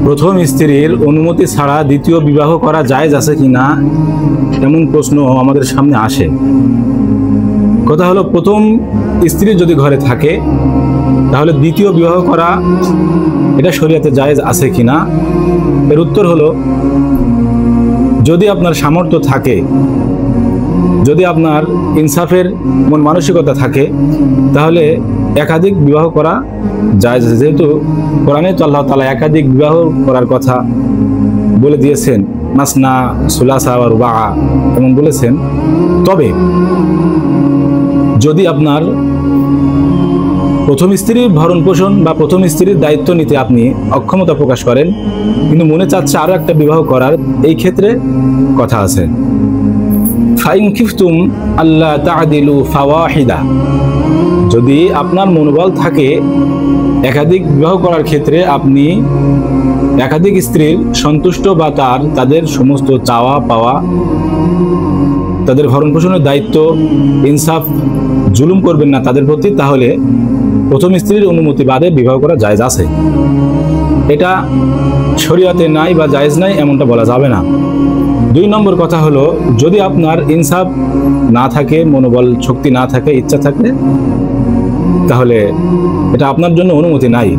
প্রথম স্ত্রীর অনুমতি ছাড়া দ্বিতীয় বিবাহ করা জায়েজ আছে কিনা এমন প্রশ্ন আমাদের সামনে আসে। কথা হলো, প্রথম স্ত্রী যদি ঘরে থাকে তাহলে দ্বিতীয় বিবাহ করা এটা শরীয়তে জায়েজ আছে কিনা, এর উত্তর হলো, যদি আপনার সামর্থ্য থাকে, যদি আপনার ইনসাফের মন মানসিকতা থাকে, তাহলে একাধিক বিবাহ করা জায়েজ আছে। যেহেতু কোরআনে তো আল্লাহ তাআলা একাধিক বিবাহ করার কথা বলে দিয়েছেন, মাসনা সুলাসা ওয়া রুবা এমন বলেছেন। তবে যদি আপনার প্রথম স্ত্রীর ভরণ পোষণ বা প্রথম স্ত্রীর দায়িত্ব নিতে আপনি অক্ষমতা প্রকাশ করেন, কিন্তু মনে চাচ্ছে আরো একটা বিবাহ করার, এই ক্ষেত্রে কথা আছে। ফাইন খিফতুম আল্লাহ তা'দিলু ফাওয়াহিদা, যদি আপনার মনোবল থাকে একাধিক বিবাহ করার ক্ষেত্রে আপনি একাধিক স্ত্রীর সন্তুষ্ট বা তাদের সমস্ত চাওয়া পাওয়া, তাদের ভরণ পোষণের দায়িত্ব, ইনসাফ, জুলুম করবেন না তাদের প্রতি, তাহলে প্রথম স্ত্রীর অনুমতি বাদে বিবাহ করা জায়েজ আছে। এটা শরীয়তে নাই বা জায়েজ নাই এমনটা বলা যাবে না। 2 নম্বর কথা হলো, যদি আপনার ইনসাফ না থাকে, মনোবল শক্তি না থাকে, ইচ্ছা থাকে, তাহলে এটা আপনার জন্য অনুমতি নাই।